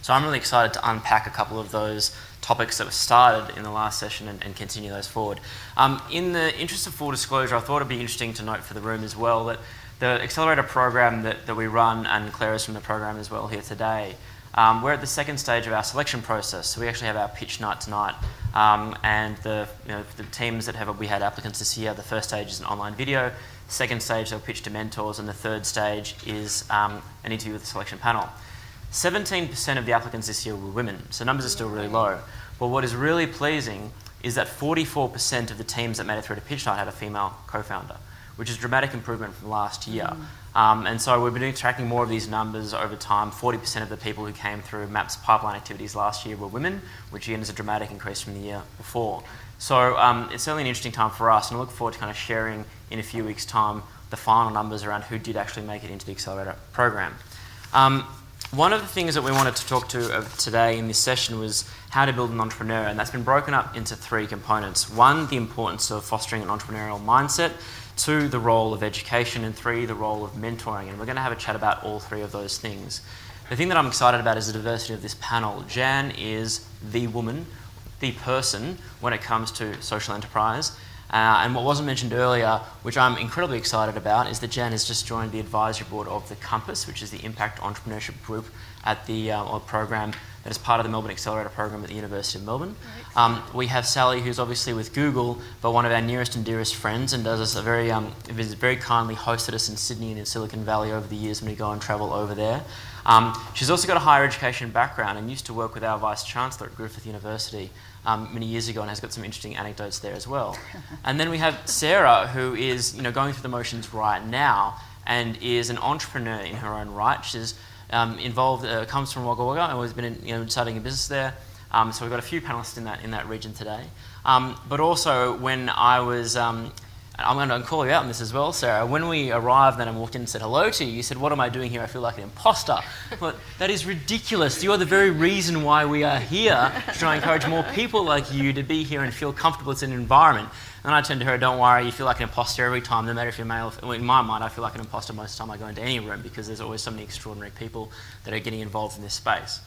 So I'm really excited to unpack a couple of those topics that were started in the last session and continue those forward. In the interest of full disclosure, I thought it'd be interesting to note for the room as well that the Accelerator program that we run, and Claire is from the program as well here today, we're at the second stage of our selection process. So we actually have our pitch night tonight, and the teams that we had applicants this year, the first stage is an online video, second stage they'll pitch to mentors, and the third stage is an interview with the selection panel. 17% of the applicants this year were women, so numbers are still really low. But what is really pleasing is that 44% of the teams that made it through to pitch night had a female co-founder, which is a dramatic improvement from last year. And so we've been tracking more of these numbers over time. 40% of the people who came through MAP's pipeline activities last year were women, which again is a dramatic increase from the year before. So it's certainly an interesting time for us, and I look forward to kind of sharing in a few weeks' time the final numbers around who did actually make it into the Accelerator program. One of the things that we wanted to talk to today in this session was how to build an entrepreneur, and that's been broken up into three components. One, the importance of fostering an entrepreneurial mindset. Two, the role of education. And three, the role of mentoring. And we're going to have a chat about all three of those things. The thing that I'm excited about is the diversity of this panel. Jan is the woman, the person when it comes to social enterprise. And what wasn't mentioned earlier, which I'm incredibly excited about, is that Jan has just joined the advisory board of the Compass, which is the Impact Entrepreneurship Group at the program that is part of the Melbourne Accelerator program at the University of Melbourne. We have Sally, who's obviously with Google, but one of our nearest and dearest friends, and does us a very kindly hosted us in Sydney and in Silicon Valley over the years when we go and travel over there. She's also got a higher education background and used to work with our Vice Chancellor at Griffith University many years ago, and has got some interesting anecdotes there as well. And then we have Sarah, who is going through the motions right now and is an entrepreneur in her own right. She's involved, comes from Wagga Wagga and has been starting a business there. So we've got a few panelists in that region today. But also when I was I'm going to call you out on this as well, Sarah. When we arrived and I walked in and said hello to you, you said, "What am I doing here? I feel like an imposter." But that is ridiculous. You are the very reason why we are here, to try and encourage more people like you to be here and feel comfortable in an environment. And I turned to her, "Don't worry, you feel like an imposter every time, no matter if you're male." In my mind, I feel like an imposter most of the time I go into any room, because there's always so many extraordinary people that are getting involved in this space.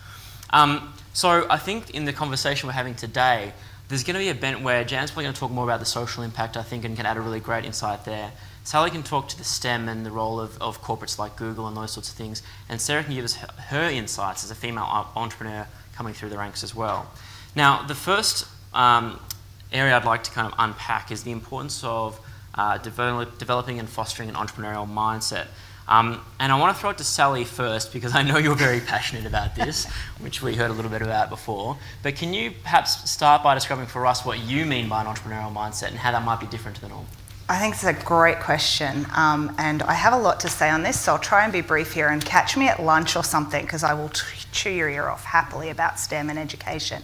So I think in the conversation we're having today, there's going to be a bent where Jan's probably going to talk more about the social impact, I think, and can add a really great insight there. Sally can talk to the STEM and the role of corporates like Google and those sorts of things. And Sarah can give us her insights as a female entrepreneur coming through the ranks as well. Now, the first area I'd like to kind of unpack is the importance of developing and fostering an entrepreneurial mindset. And I want to throw it to Sally first, because I know you're very passionate about this, which we heard a little bit about before. But can you perhaps start by describing for us what you mean by an entrepreneurial mindset and how that might be different to the norm? I think it's a great question, and I have a lot to say on this, so I'll try and be brief here, and catch me at lunch or something, because I will chew your ear off happily about STEM and education.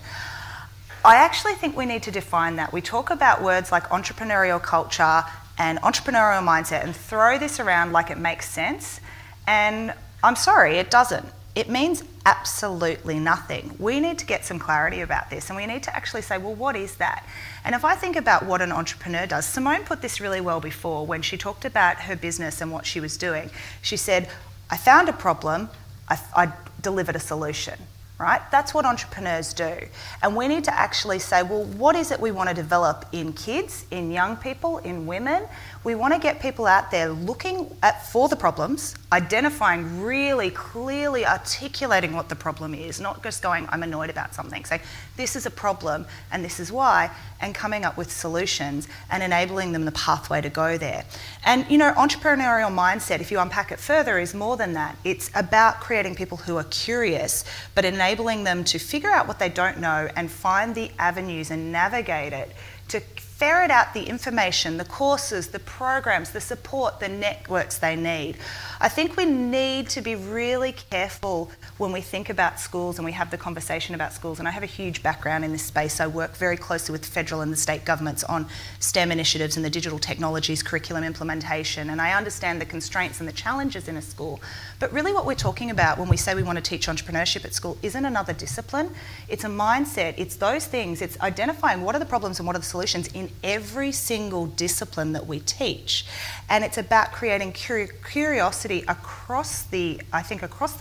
I actually think we need to define that. We talk about words like entrepreneurial culture and entrepreneurial mindset and throw this around like it makes sense, and I'm sorry, it doesn't. It means absolutely nothing. We need to get some clarity about this, and we need to actually say, well, what is that? And if I think about what an entrepreneur does, Simone put this really well before when she talked about her business and what she was doing. She said, I found a problem, I delivered a solution. Right? That's what entrepreneurs do. And we need to actually say, well, what is it we want to develop in kids, in young people, in women? We want to get people out there looking for the problems, identifying really clearly, articulating what the problem is, not just going, I'm annoyed about something. Saying, this is a problem and this is why, and coming up with solutions and enabling them the pathway to go there. And, entrepreneurial mindset, if you unpack it further, is more than that. It's about creating people who are curious, but enabling them to figure out what they don't know and find the avenues and navigate it to ferret out the information, the courses, the programs, the support, the networks they need. I think we need to be really careful when we think about schools and we have the conversation about schools. And I have a huge background in this space. I work very closely with federal and the state governments on STEM initiatives and the digital technologies curriculum implementation. And I understand the constraints and the challenges in a school. But really what we're talking about when we say we want to teach entrepreneurship at school isn't another discipline. It's a mindset. It's those things. It's identifying what are the problems and what are the solutions in in every single discipline that we teach. And it's about creating curiosity across the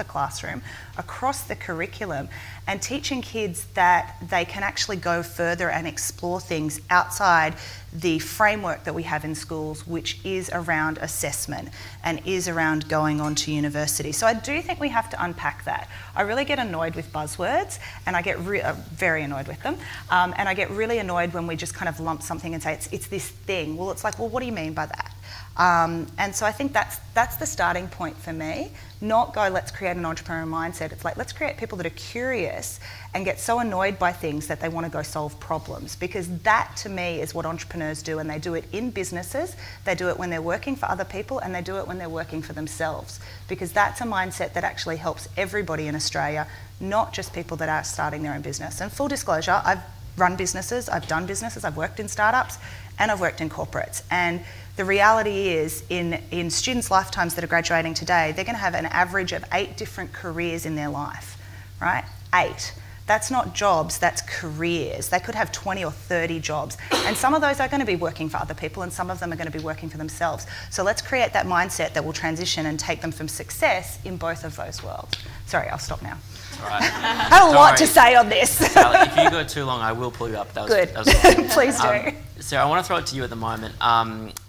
classroom, across the curriculum, and teaching kids that they can actually go further and explore things outside the framework that we have in schools, which is around assessment and is around going on to university. So I do think we have to unpack that. I really get annoyed with buzzwords, and I get very annoyed with them, and I get really annoyed when we just kind of lump something and say it's this thing. Well, it's like, well, what do you mean by that? And so I think that's the starting point for me. Not go, let's create an entrepreneurial mindset. It's like, let's create people that are curious and get so annoyed by things that they want to go solve problems. Because that, to me, is what entrepreneurs do. And they do it in businesses, they do it when they're working for other people, and they do it when they're working for themselves. Because that's a mindset that actually helps everybody in Australia, not just people that are starting their own business. And full disclosure, I've run businesses, I've done businesses, I've worked in startups, and I've worked in corporates. And the reality is, in students' lifetimes that are graduating today, they're going to have an average of 8 different careers in their life, right? 8. That's not jobs, that's careers. They could have 20 or 30 jobs. And some of those are going to be working for other people, and some of them are going to be working for themselves. So let's create that mindset that will transition and take them from success in both of those worlds. Sorry, I'll stop now. All right. I have a lot to say on this. Sally, if you go too long, I will pull you up. Good. That was Please do. Sarah, I want to throw it to you at the moment.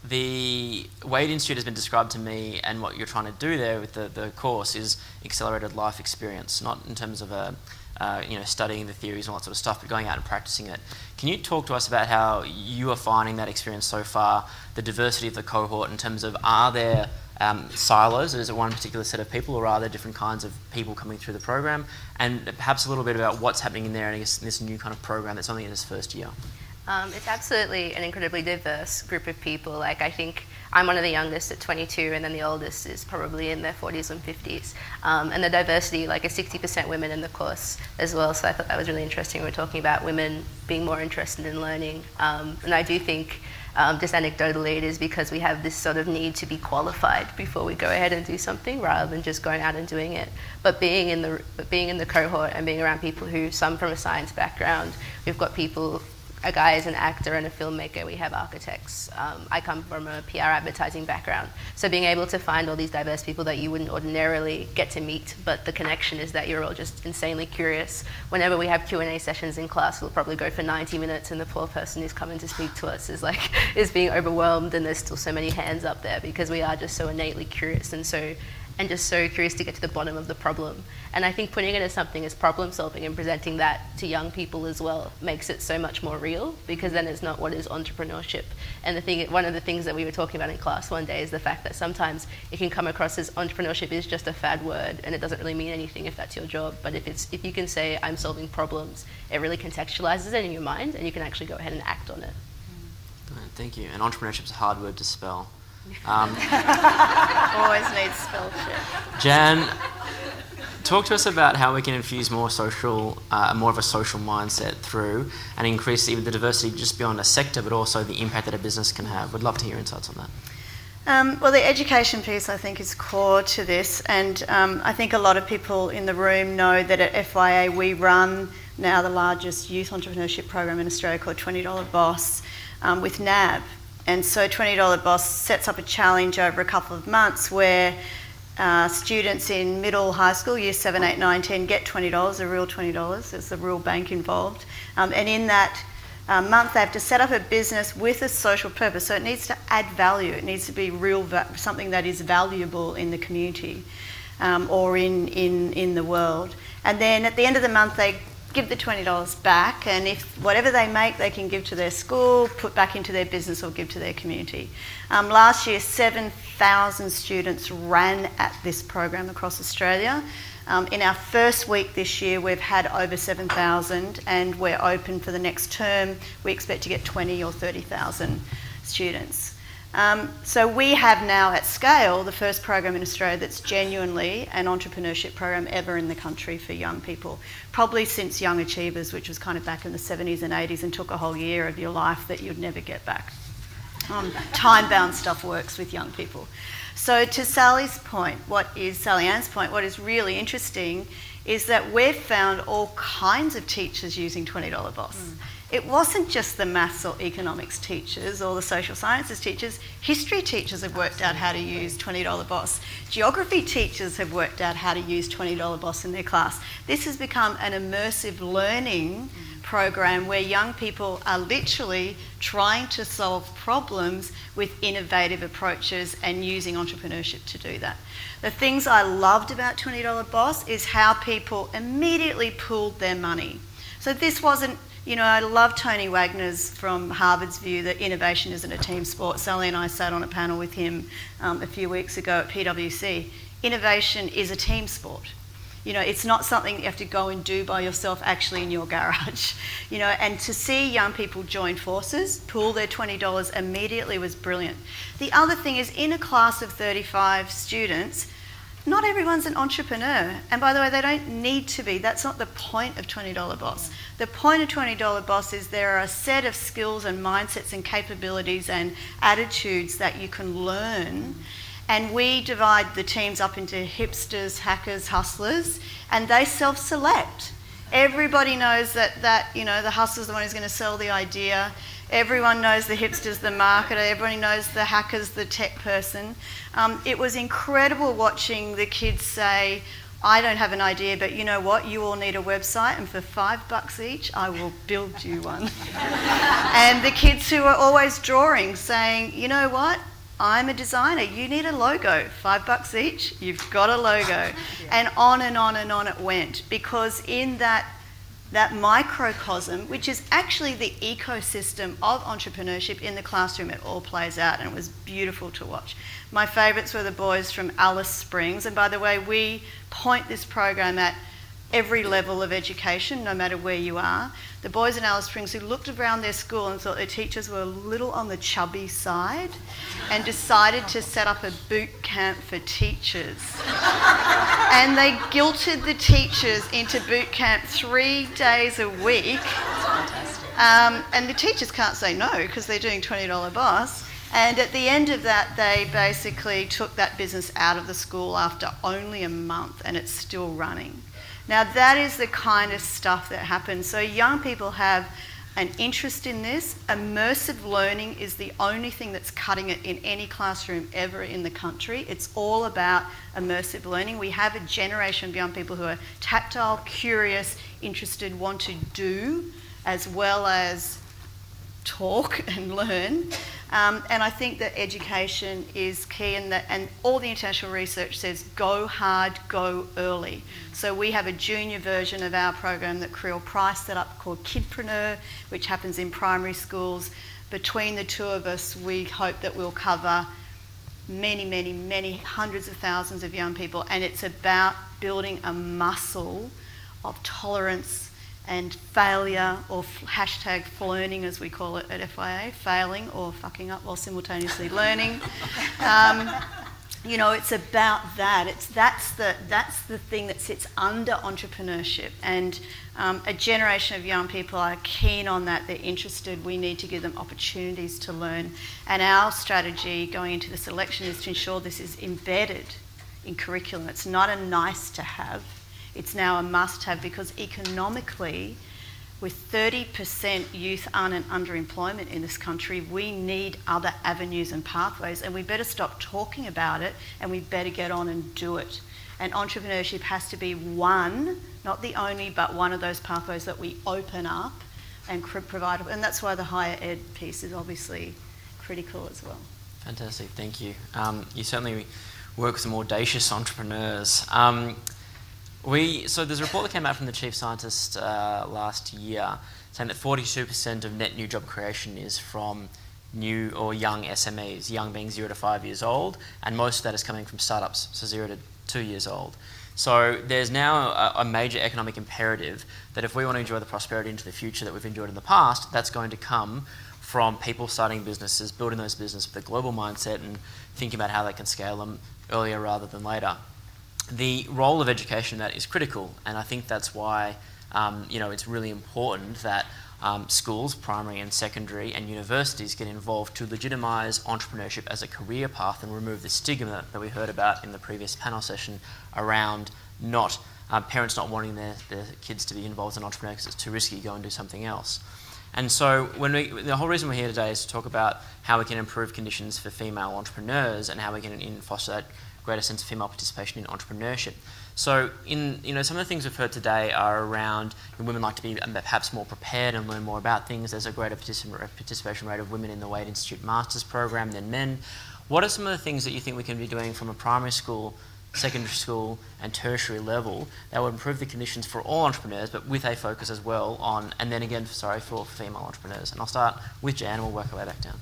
The Wade Institute has been described to me, and what you're trying to do there with the course is accelerated life experience, not in terms of studying the theories and all that sort of stuff, but going out and practicing it. Can you talk to us about how you are finding that experience so far, the diversity of the cohort in terms of, are there silos, or is it one particular set of people, or are there different kinds of people coming through the program? And perhaps a little bit about what's happening in there, and I guess in this new kind of program that's only in its first year. It's absolutely an incredibly diverse group of people. Like, I think I'm one of the youngest at 22, and then the oldest is probably in their 40s and 50s. And the diversity, like, is 60% women in the course as well. So I thought that was really interesting. We're talking about women being more interested in learning. And I do think, just anecdotally, it is because we have this sort of need to be qualified before we go ahead and do something, rather than just going out and doing it. But being in the cohort and being around people who, some from a science background, we've got people. A guy is an actor and a filmmaker, we have architects. I come from a PR advertising background. So being able to find all these diverse people that you wouldn't ordinarily get to meet, but the connection is that you're all just insanely curious. Whenever we have Q&A sessions in class, we'll probably go for 90 minutes, and the poor person who's coming to speak to us is being overwhelmed, and there's still so many hands up there, because we are just so innately curious and just so curious to get to the bottom of the problem. And I think putting it as something as problem solving and presenting that to young people as well makes it so much more real, because then it's not what is entrepreneurship. And one of the things that we were talking about in class one day is the fact that sometimes it can come across as entrepreneurship is just a fad word, and it doesn't really mean anything if that's your job. But if you can say, I'm solving problems, it really contextualizes it in your mind, and you can actually go ahead and act on it. Thank you. And entrepreneurship is a hard word to spell. Always needs spell check. Jan, talk to us about how we can infuse more of a social mindset through, and increase even the diversity just beyond a sector, but also the impact that a business can have. We'd love to hear insights on that. Well, the education piece, I think, is core to this, and I think a lot of people in the room know that at FYA we run now the largest youth entrepreneurship program in Australia called $20 Boss with NAB. And so $20 Boss sets up a challenge over a couple of months where students in middle high school, year 7, 8, 9, 10, get $20, a real $20. There's the real bank involved. And in that month, they have to set up a business with a social purpose. So it needs to add value. It needs to be something that is valuable in the community or in the world. And then at the end of the month, they give the $20 back, and if whatever they make they can give to their school, put back into their business, or give to their community. Last year 7,000 students ran at this program across Australia. In our first week this year we've had over 7,000, and we're open for the next term. We expect to get 20 or 30,000 students. So we have now at scale the first program in Australia that's genuinely an entrepreneurship program ever in the country for young people, probably since Young Achievers, which was kind of back in the 70s and 80s and took a whole year of your life that you'd never get back. Time-bound stuff works with young people. So to Sally Ann's point, what is really interesting is that we've found all kinds of teachers using $20 Boss. it wasn't just the maths or economics teachers or the social sciences teachers. History teachers have worked out how to use $20 Boss. Geography teachers have worked out how to use $20 Boss in their class. This has become an immersive learning program where young people are literally trying to solve problems with innovative approaches and using entrepreneurship to do that. The things I loved about $20 Boss is how people immediately pooled their money. So this wasn't, I love Tony Wagner's from Harvard's view that innovation isn't a team sport. Sally and I sat on a panel with him a few weeks ago at PwC. Innovation is a team sport. It's not something that you have to go and do by yourself actually in your garage. And to see young people join forces, pool their $20 immediately was brilliant. The other thing is, in a class of 35 students, not everyone's an entrepreneur. And by the way, they don't need to be. That's not the point of $20 Boss. The point of $20 Boss is there are a set of skills and mindsets and capabilities and attitudes that you can learn. And we divide the teams up into hipsters, hackers, hustlers, and they self-select. Everybody knows that the hustler's the one who's going to sell the idea. Everyone knows the hipster's the marketer. Everybody knows the hacker's the tech person. It was incredible watching the kids say, I don't have an idea, but you know what? You all need a website, and for $5 each, I will build you one. And the kids who are always drawing saying, you know what? I'm a designer, you need a logo, $5 each, you've got a logo. And on and on and on it went, because in that microcosm, which is actually the ecosystem of entrepreneurship in the classroom, it all plays out, and it was beautiful to watch. My favourites were the boys from Alice Springs, and by the way, we point this program at every level of education, no matter where you are. The boys in Alice Springs who looked around their school and thought their teachers were a little on the chubby side and decided to set up a boot camp for teachers. And they guilted the teachers into boot camp 3 days a week. And the teachers can't say no because they're doing $20 Boss. And at the end of that, they basically took that business out of the school after only a month, and it's still running. Now that is the kind of stuff that happens. So young people have an interest in this. Immersive learning is the only thing that's cutting it in any classroom ever in the country. It's all about immersive learning. We have a generation of young people who are tactile, curious, interested, want to do, as well as talk and learn. And I think that education is key, and all the international research says go hard, go early. So we have a junior version of our program that Creel Price set up called Kidpreneur, which happens in primary schools. Between the two of us, we hope that we'll cover many, many, many hundreds of thousands of young people, and it's about building a muscle of tolerance and failure, or hashtag learning as we call it at FIA, failing or fucking up while simultaneously learning. It's about that. That's the thing that sits under entrepreneurship, and a generation of young people are keen on that. They're interested. We need to give them opportunities to learn, and our strategy going into this election is to ensure this is embedded in curriculum. It's not a nice to have. It's now a must-have, because economically, with 30% youth and underemployment in this country, we need other avenues and pathways, and we better stop talking about it, and we better get on and do it. And entrepreneurship has to be one, not the only, but one of those pathways that we open up and provide. And that's why the higher ed piece is obviously critical as well. Fantastic, thank you. You certainly work with some audacious entrepreneurs. So there's a report that came out from the chief scientist last year saying that 42% of net new job creation is from new or young SMEs, young being 0 to 5 years old, and most of that is coming from startups, so 0 to 2 years old. So there's now a major economic imperative that if we want to enjoy the prosperity into the future that we've enjoyed in the past, that's going to come from people starting businesses, building those businesses with a global mindset and thinking about how they can scale them earlier rather than later. The role of education in that is critical, and I think that's why it's really important that schools, primary and secondary, and universities get involved to legitimise entrepreneurship as a career path and remove the stigma that we heard about in the previous panel session around parents not wanting their kids to be involved in entrepreneurship because it's too risky, go and do something else. And so the whole reason we're here today is to talk about how we can improve conditions for female entrepreneurs and how we can foster that greater sense of female participation in entrepreneurship. So some of the things we've heard today are around women like to be perhaps more prepared and learn more about things. There's a greater participation rate of women in the Wade Institute Masters program than men. What are some of the things that you think we can be doing from a primary school, secondary school and tertiary level that would improve the conditions for all entrepreneurs, but with a focus as well on, and then again, for female entrepreneurs? And I'll start with Jan and we'll work our way back down.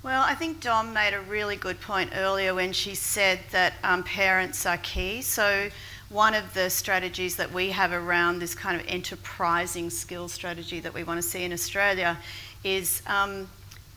Well, I think Dom made a really good point earlier when she said that parents are key. So one of the strategies that we have around this kind of enterprising skills strategy that we want to see in Australia is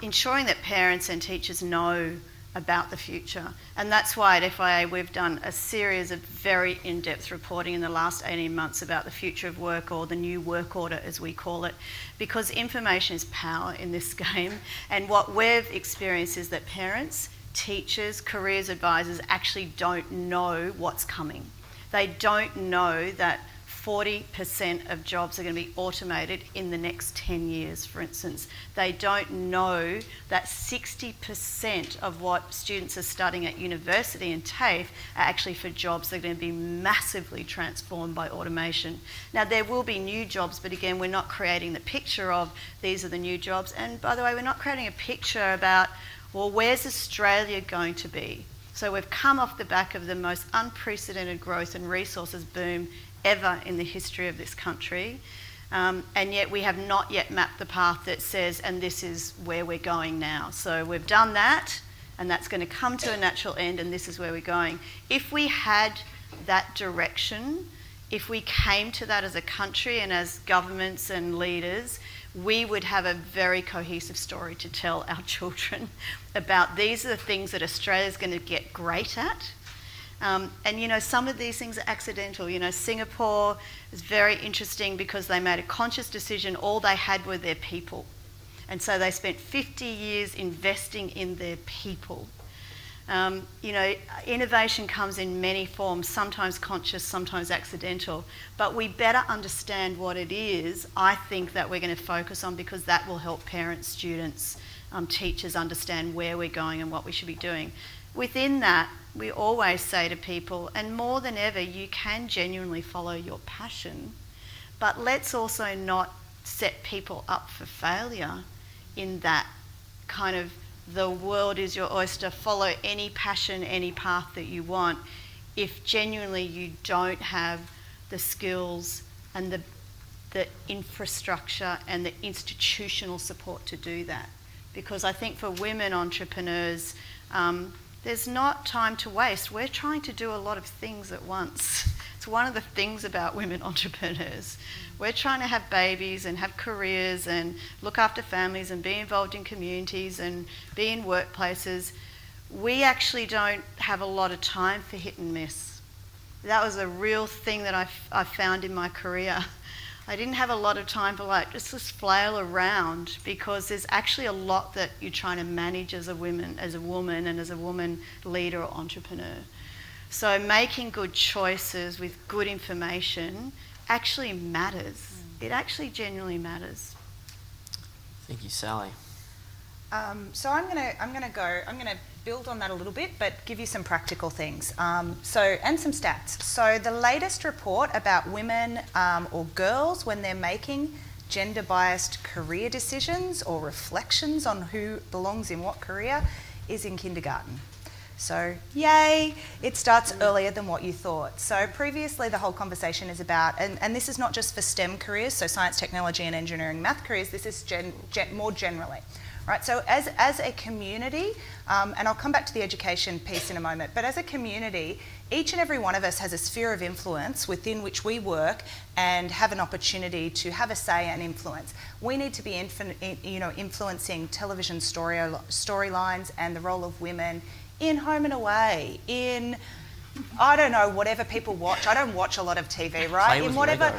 ensuring that parents and teachers know about the future. And that's why at FIA we've done a series of very in-depth reporting in the last 18 months about the future of work, or the new work order as we call it, because information is power in this game. And what we've experienced is that parents, teachers, careers advisors actually don't know what's coming. They don't know that 40% of jobs are going to be automated in the next 10 years, for instance. They don't know that 60% of what students are studying at university and TAFE are actually for jobs that are going to be massively transformed by automation. Now, there will be new jobs, but again, we're not creating the picture of these are the new jobs. And by the way, we're not creating a picture about, well, where's Australia going to be? So we've come off the back of the most unprecedented growth and resources boom ever in the history of this country, and yet we have not yet mapped the path that says, and this is where we're going now. So we've done that, and that's going to come to a natural end, and this is where we're going. If we had that direction, if we came to that as a country and as governments and leaders, we would have a very cohesive story to tell our children about these are the things that Australia's going to get great at. And some of these things are accidental. Singapore is very interesting because they made a conscious decision. All they had were their people. And so they spent 50 years investing in their people. Innovation comes in many forms, sometimes conscious, sometimes accidental. But we better understand what it is, I think, that we're going to focus on, because that will help parents, students, teachers understand where we're going and what we should be doing. Within that, we always say to people, and more than ever, you can genuinely follow your passion, but let's also not set people up for failure in that kind of the world is your oyster, follow any passion, any path that you want, if genuinely you don't have the skills and the infrastructure and the institutional support to do that. Because I think for women entrepreneurs, there's not time to waste. We're trying to do a lot of things at once. It's one of the things about women entrepreneurs. We're trying to have babies and have careers and look after families and be involved in communities and be in workplaces. We actually don't have a lot of time for hit and miss. That was a real thing that I found in my career. I didn't have a lot of time for just flail around, because there's actually a lot that you're trying to manage as a woman and as a woman leader or entrepreneur. So making good choices with good information actually matters. It actually genuinely matters. Thank you, Sally. So I'm gonna build on that a little bit, but give you some practical things. And some stats. So the latest report about women or girls when they're making gender-biased career decisions or reflections on who belongs in what career is in kindergarten. So yay, it starts earlier than what you thought. So previously the whole conversation is about, and this is not just for STEM careers, so science, technology and engineering, math careers, this is more generally. Right, so as a community, and I'll come back to the education piece in a moment, but as a community, each and every one of us has a sphere of influence within which we work and have an opportunity to have a say and influence. We need to be influencing television storylines and the role of women in home and away, in, I don't know, whatever people watch. I don't watch a lot of TV, right? In whatever,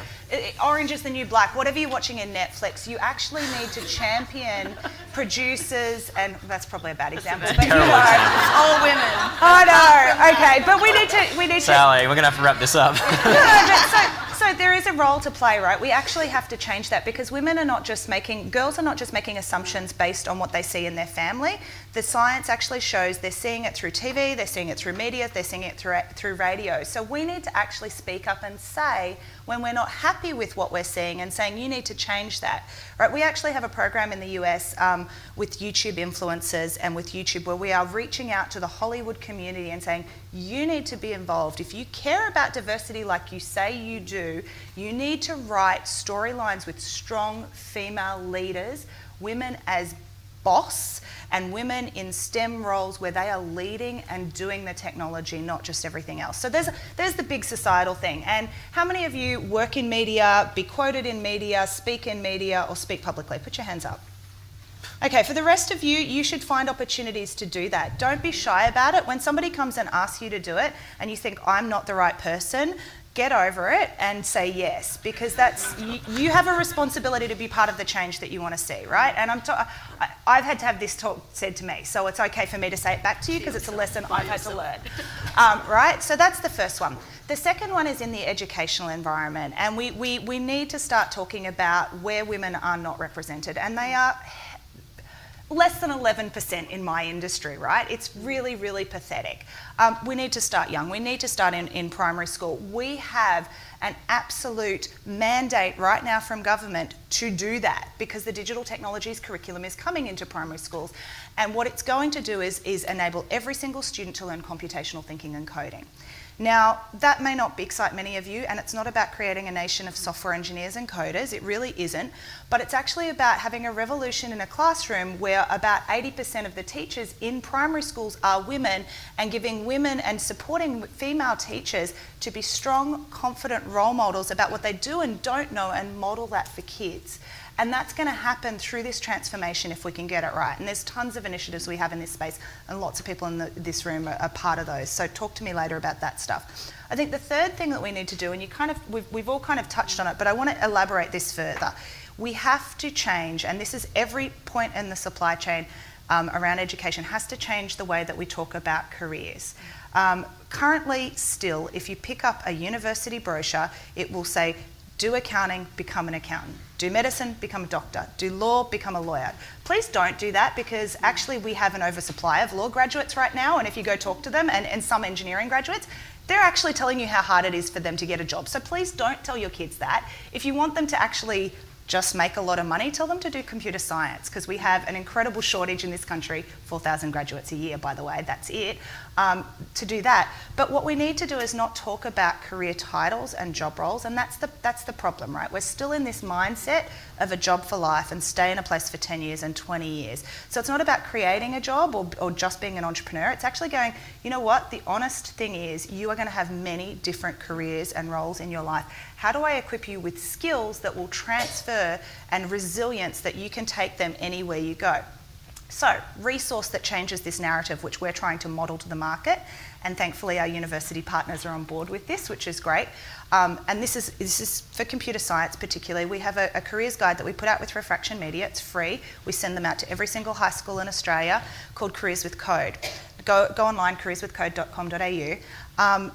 Orange is the New Black, whatever you're watching in Netflix, you actually need to champion producers, and that's probably a bad example, but all women. I know, okay, but we need to. Sally, we're going to have to wrap this up. No, but so So there is a role to play, right? We actually have to change that because girls are not just making assumptions based on what they see in their family. The science actually shows they're seeing it through TV, they're seeing it through media, they're seeing it through radio. So we need to actually speak up and say when we're not happy with what we're seeing and saying you need to change that, right? We actually have a program in the US with YouTube influencers and with YouTube where we are reaching out to the Hollywood community and saying you need to be involved. If you care about diversity like you say you do, you need to write storylines with strong female leaders, women as boss, and women in STEM roles where they are leading and doing the technology, not just everything else. So there's the big societal thing. And how many of you work in media, be quoted in media, speak in media, or speak publicly? Put your hands up. Okay, for the rest of you, you should find opportunities to do that. Don't be shy about it. When somebody comes and asks you to do it and you think, I'm not the right person, get over it and say yes, because you have a responsibility to be part of the change that you want to see, right? And I've had to have this talk said to me, so it's okay for me to say it back to you because it's a lesson I've had to learn, right? So that's the first one. The second one is in the educational environment, and we need to start talking about where women are not represented, and they are less than 11% in my industry, right? It's really, really pathetic. We need to start young. We need to start in primary school. We have an absolute mandate right now from government to do that because the digital technologies curriculum is coming into primary schools. And what it's going to do is enable every single student to learn computational thinking and coding. Now, that may not excite many of you, and it's not about creating a nation of software engineers and coders, it really isn't, but it's actually about having a revolution in a classroom where about 80% of the teachers in primary schools are women, and giving women and supporting female teachers to be strong, confident role models about what they do and don't know and model that for kids. And that's going to happen through this transformation if we can get it right. And there's tons of initiatives we have in this space, and lots of people in this room are part of those. So talk to me later about that stuff. I think the third thing that we need to do, and we've all kind of touched on it, but I want to elaborate this further. We have to change, and this is every point in the supply chain around education, has to change the way that we talk about careers. Currently, still, if you pick up a university brochure, it will say, do accounting, become an accountant. Do medicine, become a doctor. Do law, become a lawyer. Please don't do that because actually we have an oversupply of law graduates right now, and if you go talk to them, and some engineering graduates, they're actually telling you how hard it is for them to get a job. So please don't tell your kids that. If you want them to actually just make a lot of money, tell them to do computer science because we have an incredible shortage in this country, 4,000 graduates a year, by the way, that's it, to do that. But what we need to do is not talk about career titles and job roles, and that's the problem, right? We're still in this mindset of a job for life and stay in a place for 10 years and 20 years. So it's not about creating a job or just being an entrepreneur. It's actually going, you know what, the honest thing is you are going to have many different careers and roles in your life. How do I equip you with skills that will transfer and resilience that you can take them anywhere you go? So, resource that changes this narrative, which we're trying to model to the market, and thankfully our university partners are on board with this, which is great. And this is for computer science particularly. We have a careers guide that we put out with Refraction Media. It's free. We send them out to every single high school in Australia called Careers with Code. Go online, careerswithcode.com.au.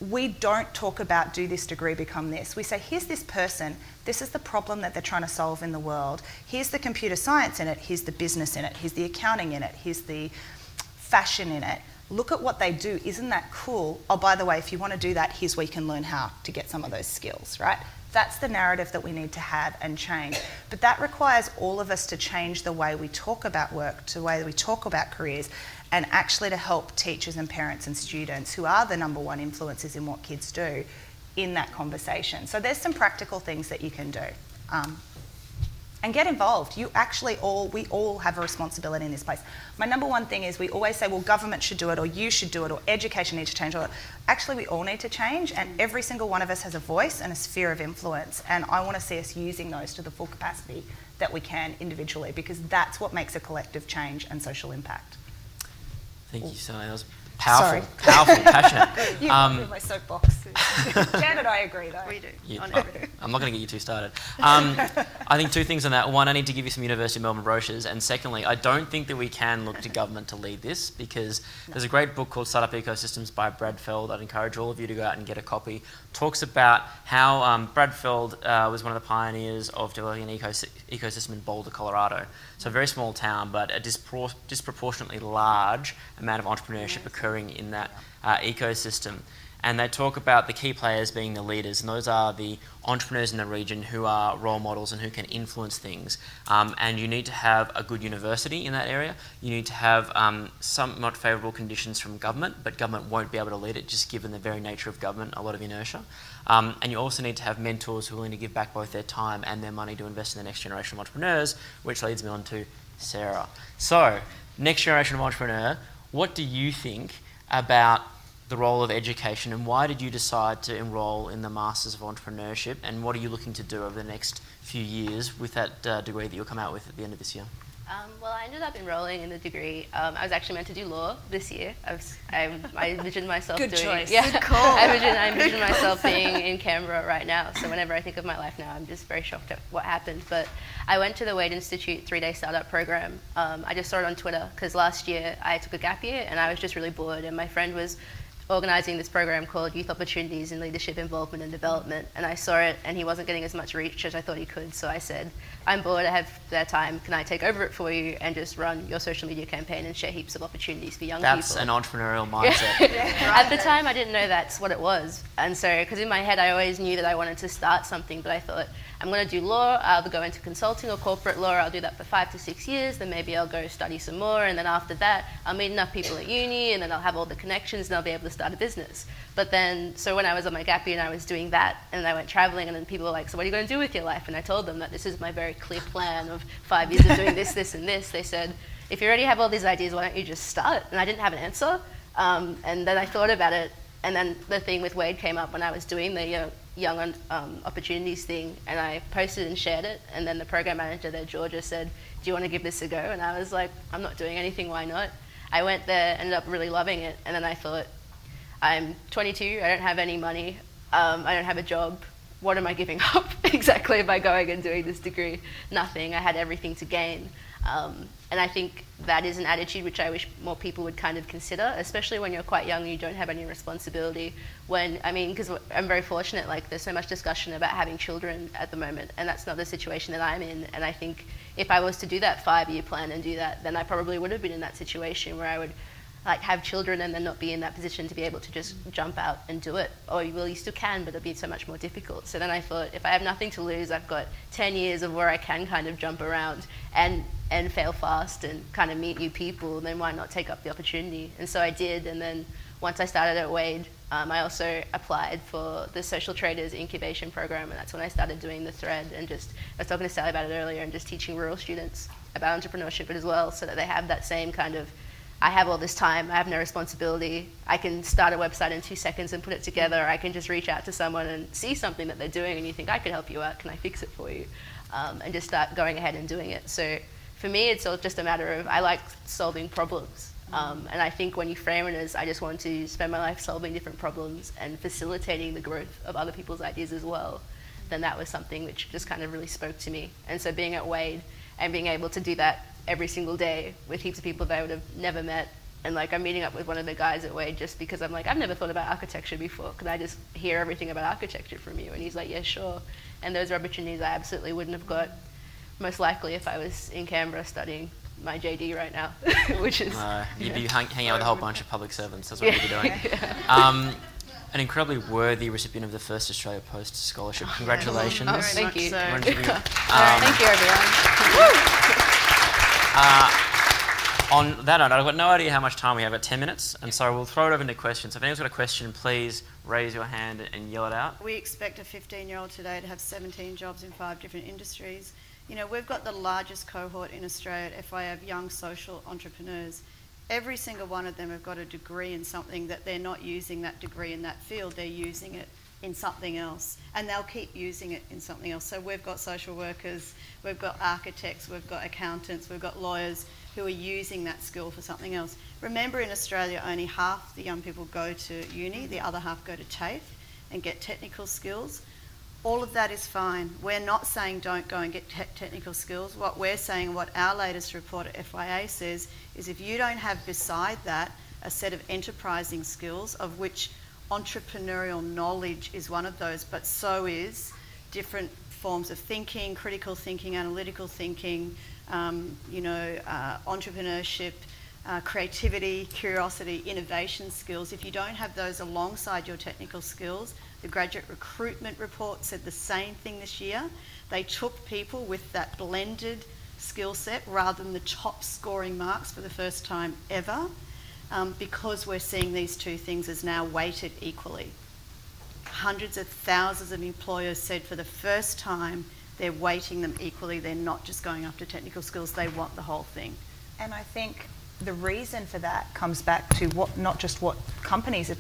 We don't talk about do this degree, become this. We say, here's this person, this is the problem that they're trying to solve in the world. Here's the computer science in it, here's the business in it, here's the accounting in it, here's the fashion in it. Look at what they do, isn't that cool? Oh, by the way, if you want to do that, here's where you can learn how to get some of those skills, right? That's the narrative that we need to have and change. But that requires all of us to change the way we talk about work, the way we talk about careers, and actually to help teachers and parents and students who are the number one influencers in what kids do in that conversation. So there's some practical things that you can do. And get involved. We all have a responsibility in this place. My number one thing is we always say, well, government should do it, or you should do it, or education needs to change. Actually, we all need to change, and every single one of us has a voice and a sphere of influence, and I want to see us using those to the full capacity that we can individually, because that's what makes a collective change and social impact. Thank you, Sally. That was Sorry. Powerful, passionate. You got me in my soapbox. Jan and I agree, though. We do. Yeah, On everything. I'm not going to get you too started. I think two things on that. One, I need to give you some University of Melbourne brochures. And secondly, I don't think that we can look to government to lead this, because there's a great book called Startup Ecosystems by Brad Feld. I'd encourage all of you to go out and get a copy. Talks about how Brad Feld was one of the pioneers of developing an ecosystem in Boulder, Colorado. So a very small town, but a disproportionately large amount of entrepreneurship occurring in that ecosystem. And they talk about the key players being the leaders, and those are the entrepreneurs in the region who are role models and who can influence things. And you need to have a good university in that area. You need to have somewhat favourable conditions from government, but government won't be able to lead it, just given the very nature of government, a lot of inertia. And you also need to have mentors who are willing to give back both their time and their money to invest in the next generation of entrepreneurs, which leads me on to Sarah. So, next generation of entrepreneur, what do you think about the role of education, and why did you decide to enrol in the Masters of Entrepreneurship, and what are you looking to do over the next few years with that degree that you'll come out with at the end of this year? Well, I ended up enrolling in the degree. I was actually meant to do law this year. I envisioned myself Good doing... choice. Yeah, Good call. I envision myself being in Canberra right now. So whenever I think of my life now, I'm just very shocked at what happened. But I went to the Wade Institute 3-day startup program. I just saw it on Twitter because last year I took a gap year and I was just really bored, and my friend was organising this program called Youth Opportunities in Leadership, Involvement and Development, and I saw it and he wasn't getting as much reach as I thought he could, so I said, I'm bored, I have their time, can I take over it for you and just run your social media campaign and share heaps of opportunities for young people? That's an entrepreneurial mindset. At the time I didn't know that's what it was, and so, because in my head I always knew that I wanted to start something, but I thought, I'm going to do law, I'll go into consulting or corporate law, I'll do that for 5 to 6 years, then maybe I'll go study some more, and then after that I'll meet enough people at uni, and then I'll have all the connections and I'll be able to start a business. But then, so when I was on my gap year and I was doing that, and I went traveling, and then people were like, so what are you going to do with your life? And I told them that this is my very clear plan of 5 years of doing this, this and this. They said, if you already have all these ideas, why don't you just start? And I didn't have an answer, and then I thought about it, and then the thing with Wade came up when I was doing the young opportunities thing, and I posted and shared it, and then the program manager there, Georgia, said, do you want to give this a go? And I was like, I'm not doing anything, why not? I went there, ended up really loving it, and then I thought, I'm 22, I don't have any money, I don't have a job, what am I giving up exactly by going and doing this degree? Nothing, I had everything to gain. And I think that is an attitude which I wish more people would kind of consider, especially when you're quite young and you don't have any responsibility. Because I'm very fortunate, like there's so much discussion about having children at the moment, and that's not the situation that I'm in. And I think if I was to do that 5-year plan and do that, then I probably would have been in that situation where I would like have children and then not be in that position to be able to just jump out and do it. Or well, you still can, but it'll be so much more difficult. So then I thought, if I have nothing to lose, I've got 10 years of where I can kind of jump around and fail fast and kind of meet new people, then why not take up the opportunity? And so I did, and then once I started at Wade, I also applied for the Social Traders Incubation Program, and that's when I started doing the thread, and I was talking to Sally about it earlier, and just teaching rural students about entrepreneurship as well, so that they have that same kind of, I have all this time, I have no responsibility, I can start a website in 2 seconds and put it together, I can just reach out to someone and see something that they're doing and you think, I could help you out, can I fix it for you? And just start going ahead and doing it. So for me, it's all just a matter of, I like solving problems. And I think when you frame it as, I just want to spend my life solving different problems and facilitating the growth of other people's ideas as well, then that was something which just kind of really spoke to me. And so being at Wade and being able to do that every single day with heaps of people that I would have never met, and like I'm meeting up with one of the guys at Wade just because I'm like, I've never thought about architecture before, could I just hear everything about architecture from you? And he's like, yeah, sure. And those are opportunities I absolutely wouldn't have got, most likely, if I was in Canberra studying my JD right now, which is... you'd be hanging out with a whole bunch of public servants, that's what you'd be doing. Yeah. An incredibly worthy recipient of the First Australia Post Scholarship. Congratulations. Oh, thank you. So. Thank you, everyone. On that note, I've got no idea how much time we have, at 10 minutes, and so we'll throw it over into questions. So if anyone's got a question, please raise your hand and yell it out. We expect a 15-year-old today to have 17 jobs in 5 different industries. You know, we've got the largest cohort in Australia at FIA of young social entrepreneurs. Every single one of them have got a degree in something that they're not using that degree in that field, they're using it in something else, and they'll keep using it in something else. So we've got social workers, we've got architects, we've got accountants, we've got lawyers who are using that skill for something else. Remember, in Australia, only half the young people go to uni, the other half go to TAFE and get technical skills. All of that is fine. We're not saying don't go and get technical skills. What we're saying, what our latest report at FYA says, is if you don't have beside that a set of enterprising skills, of which entrepreneurial knowledge is one of those, but so is different forms of thinking, critical thinking, analytical thinking, entrepreneurship, creativity, curiosity, innovation skills. If you don't have those alongside your technical skills, the graduate recruitment report said the same thing this year. They took people with that blended skill set rather than the top scoring marks for the first time ever, because we're seeing these two things as now weighted equally. Hundreds of thousands of employers said for the first time they're weighting them equally. They're not just going after technical skills, they want the whole thing. And I think the reason for that comes back to not just what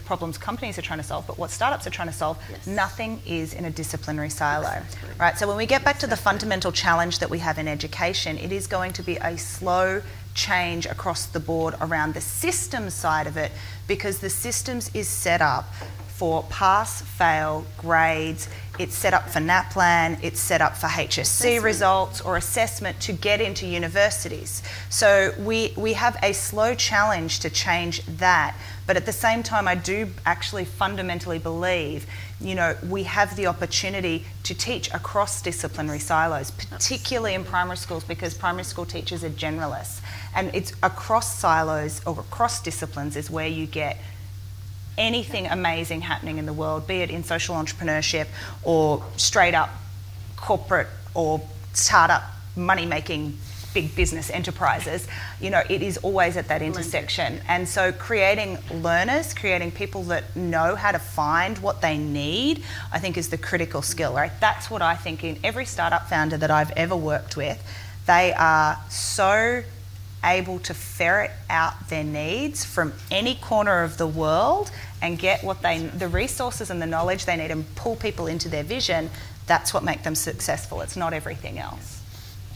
problems companies are trying to solve, but what startups are trying to solve. Yes. Nothing is in a disciplinary silo, right? So when we get back to the fundamental challenge that we have in education, it is going to be a slow change across the board around the systems side of it, because the systems is set up for pass, fail, grades. It's set up for NAPLAN, it's set up for HSC results or assessment to get into universities. So we have a slow challenge to change that. But at the same time, I do actually fundamentally believe, we have the opportunity to teach across disciplinary silos, particularly in primary schools, because primary school teachers are generalists. And it's across silos or across disciplines is where you get anything amazing happening in the world, be it in social entrepreneurship or straight up corporate or startup money-making big business enterprises. It is always at that intersection. And so creating learners, creating people that know how to find what they need, I think is the critical skill, right? That's what I think in every startup founder that I've ever worked with, they are so able to ferret out their needs from any corner of the world and get the resources and the knowledge they need and pull people into their vision. That's what makes them successful. It's not everything else.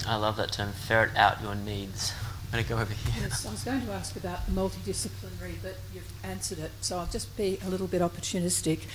I love that term, ferret out your needs. I'm going to go over here. Yes, I was going to ask about the multidisciplinary, but you've answered it, so I'll just be a little bit opportunistic.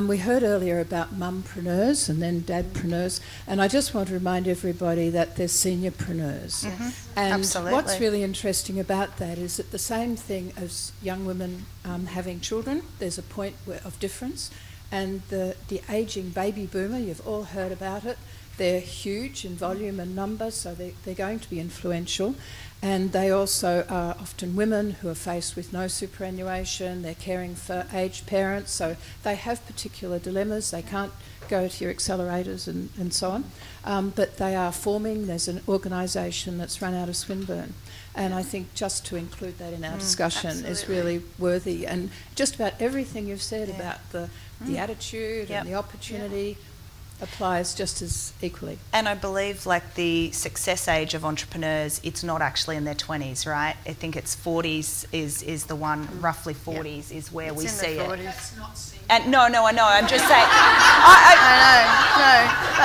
We heard earlier about mumpreneurs and then dadpreneurs, and I just want to remind everybody that there's seniorpreneurs. Mm-hmm. And Absolutely. What's really interesting about that is that the same thing as young women having children, there's a point of difference, and the ageing baby boomer, you've all heard about it. They're huge in volume and number, so they're going to be influential. And they also are often women who are faced with no superannuation. They're caring for aged parents, so they have particular dilemmas. They can't go to your accelerators and so on. But they are forming. There's an organisation that's run out of Swinburne. And I think just to include that in our discussion is really worthy. And just about everything you've said about the attitude and the opportunity applies just as equally. And I believe the success age of entrepreneurs, it's not actually in their 20s, right? I think it's 40s is the one, roughly 40s is where we see it. That's not seen. And no, I know. I'm just saying.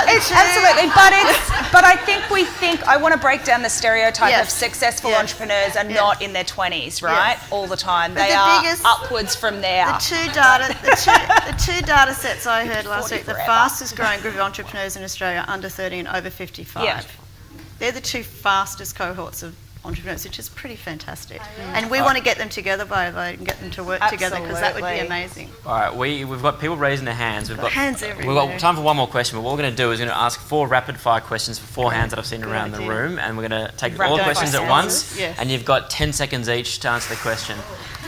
Absolutely. But I think I want to break down the stereotype of successful entrepreneurs are not in their 20s, right? Yes. All the time. But They are upwards from there. The two data sets I heard last week, the forever. fastest growing group of entrepreneurs in Australia are under 30 and over 55. Yeah. They're the two fastest cohorts of entrepreneurs, which is pretty fantastic. And we want to get them together by vote and get them to work together, because that would be amazing. All right, we've got people raising their hands. We've got hands everywhere. We've got time for one more question, but what we're going to do is we're going to ask 4 rapid-fire questions for 4 hands that I've seen around the room, and we're going to take all the questions at once, and you've got 10 seconds each to answer the question.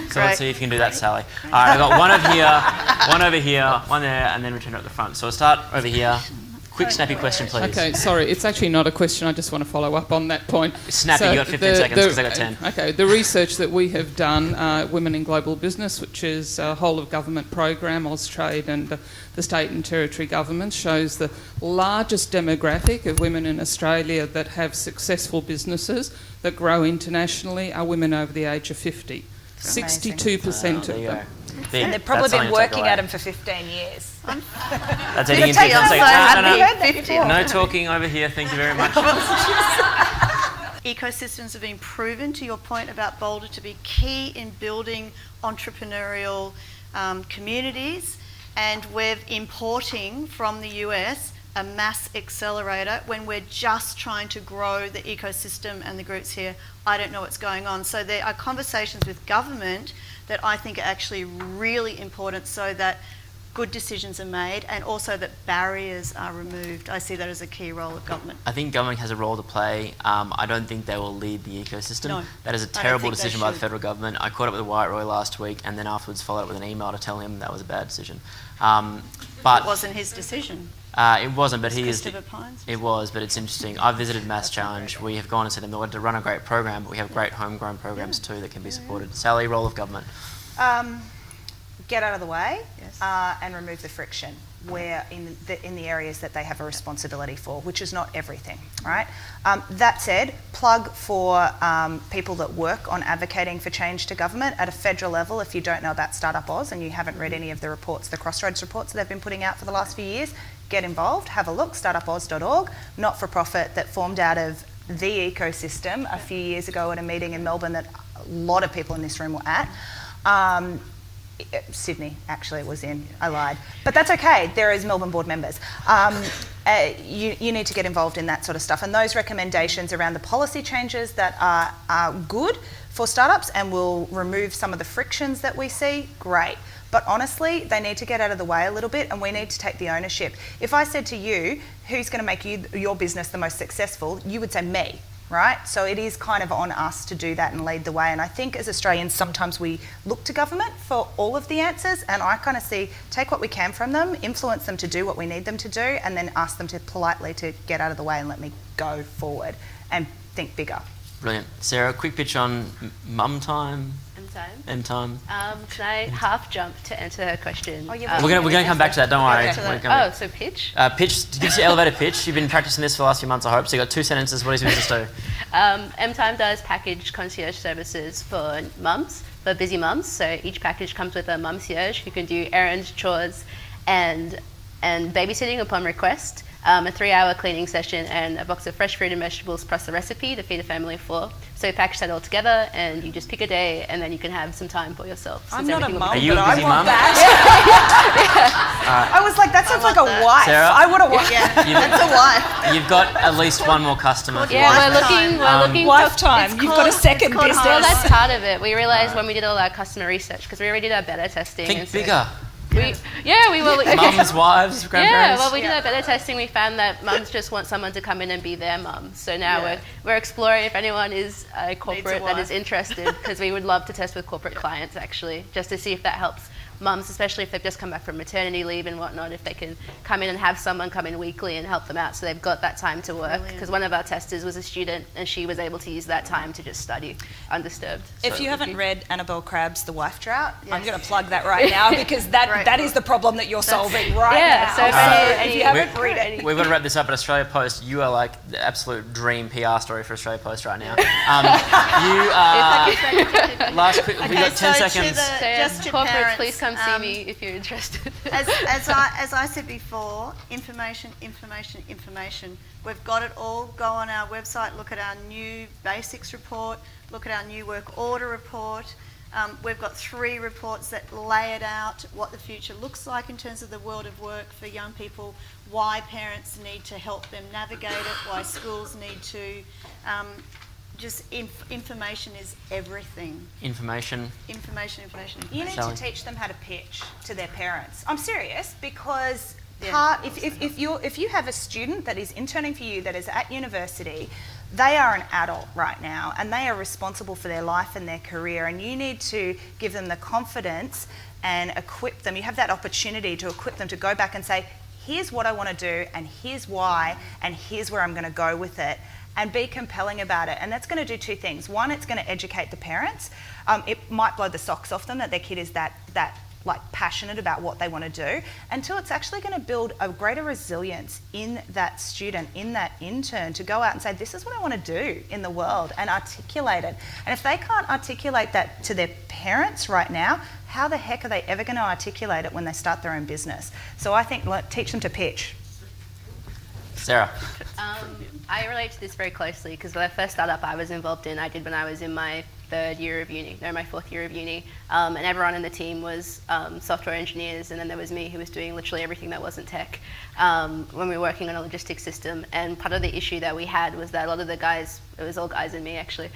So let's see if you can do that, Sally. All right, I've got one over here, one there, and then return at the front. So we'll start over here. Quick, snappy question, please. Okay, sorry, it's actually not a question. I just want to follow up on that point. Snappy, you got 15 seconds because I got 10. Okay, the research that we have done, Women in Global Business, which is a whole-of-government program, Austrade and the state and territory governments, shows the largest demographic of women in Australia that have successful businesses that grow internationally are women over the age of 50. 62% of them. And they've probably been working at them for 15 years. That's eating into No talking over here, thank you very much. ecosystems have been proven, to your point about Boulder, to be key in building entrepreneurial communities, and we're importing from the US a mass accelerator when we're just trying to grow the ecosystem and the groups here. I don't know what's going on. So there are conversations with government that I think are actually really important so that good decisions are made and also that barriers are removed. I see that as a key role of government. I think government has a role to play. I don't think they will lead the ecosystem. No, that is a terrible decision by the federal government. I caught up with Wyatt Roy last week and then afterwards followed up with an email to tell him that was a bad decision. But it wasn't his decision. It wasn't, but he is. It was, but it's interesting. I've visited Mass Challenge. We have gone and seen them. They wanted to run a great program, but we have great homegrown programs too that can be supported. Sally, role of government. Get out of the way, Yes. and remove the friction where in the areas that they have a responsibility for, which is not everything, right? That said, plug for people that work on advocating for change to government at a federal level. If you don't know about Startup Oz and you haven't read any of the reports, the Crossroads reports that they've been putting out for the last few years, get involved, have a look, startupoz.org, not-for-profit that formed out of the ecosystem a few years ago at a meeting in Melbourne that a lot of people in this room were at. Sydney, actually, it was in. I lied. But that's okay. There is Melbourne board members. You need to get involved in that sort of stuff. And those recommendations around the policy changes that are good for startups and will remove some of the frictions that we see, great. But honestly, they need to get out of the way a little bit and we need to take the ownership. If I said to you, who's going to make your business the most successful, you would say me. Right? So it is kind of on us to do that and lead the way. And I think as Australians, sometimes we look to government for all of the answers, and I kind of see, take what we can from them, influence them to do what we need them to do, and then ask them to politely to get out of the way and let me go forward and think bigger. Brilliant. Sarah, quick pitch on mum time. M time. Can I half jump to answer her question? We're going to come back to that, don't worry. So pitch? Pitch, give us your elevator pitch. You've been practicing this for the last few months, I hope. So you've got 2 sentences. What is your business do? M-Time does packaged concierge services for mums, for busy mums. So each package comes with a mum-cierge who can do errands, chores, and babysitting upon request. A 3-hour cleaning session and a box of fresh fruit and vegetables plus a recipe to feed a family of 4. So you package that all together and you just pick a day and then you can have some time for yourself. I'm not a mum, Are you but a busy I want mum? that. I was like, that sounds like a wife. Sarah, I want a wife. That's a wife. You've got at least one more customer. Yeah, we're looking wife time. You've got a second business. Well, that's part of it. We realised when we did all our customer research, because we already did our beta testing. Think bigger. We will. Mums, wives, grandparents. Yeah, well, we did our beta testing. We found that mums just want someone to come in and be their mum. So now we're exploring if anyone is a corporate that is interested, because we would love to test with corporate clients actually, just to see if that helps mums, especially if they've just come back from maternity leave and whatnot, if they can come in and have someone come in weekly and help them out so they've got that time to work. Because one of our testers was a student and she was able to use that time to just study undisturbed. If you haven't read Annabelle Crabb's The Wife Drought, I'm going to plug that right now because that is the problem that you're solving now. So if you haven't read it. We've got to wrap this up at Australia Post. You are like the absolute dream PR story for Australia Post right now. You are... Last quick, we've got 10 seconds. Just to corporates, parents, please come see me if you're interested. as I said before, information. We've got it all. Go on our website, look at our new basics report, look at our new work order report. We've got 3 reports that lay it out, what the future looks like in terms of the world of work for young people, why parents need to help them navigate it, why schools need to. Information is everything. Information. You need to teach them how to pitch to their parents. I'm serious, because if you have a student that is interning for you that is at university, they are an adult right now and they are responsible for their life and their career, and you need to give them the confidence and equip them. You have that opportunity to equip them to go back and say, here's what I want to do and here's why and here's where I'm going to go with it. And be compelling about it. And that's going to do 2 things. One, it's going to educate the parents. It might blow the socks off them that their kid is that like passionate about what they want to do. And 2, it's actually going to build a greater resilience in that student, in that intern, to go out and say, this is what I want to do in the world, and articulate it. And if they can't articulate that to their parents right now, how the heck are they ever going to articulate it when they start their own business? So I think teach them to pitch. Sarah. I relate to this very closely because the first startup I was involved in, I did when I was in my my 4th year of uni, and everyone in the team was software engineers, and then there was me who was doing literally everything that wasn't tech when we were working on a logistics system. And part of the issue that we had was that a lot of the guys, it was all guys and me actually,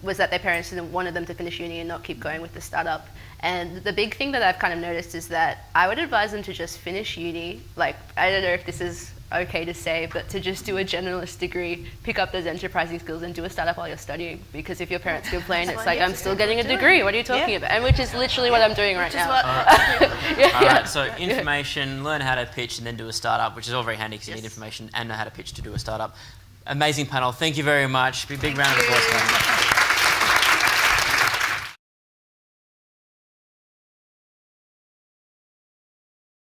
was that their parents didn't wanted them to finish uni and not keep going with the startup. And the big thing that I've kind of noticed is that I would advise them to just finish uni. Like, I don't know if this is okay to say, but to just do a generalist degree, pick up those enterprising skills and do a startup while you're studying. Because if your parents complain, it's like, I'm still getting a degree, what are you talking about? And which is literally what I'm doing right now. All right, so information, learn how to pitch and then do a startup, which is all very handy because you need information and know how to pitch to do a startup. Amazing panel, thank you very much. Big round of applause.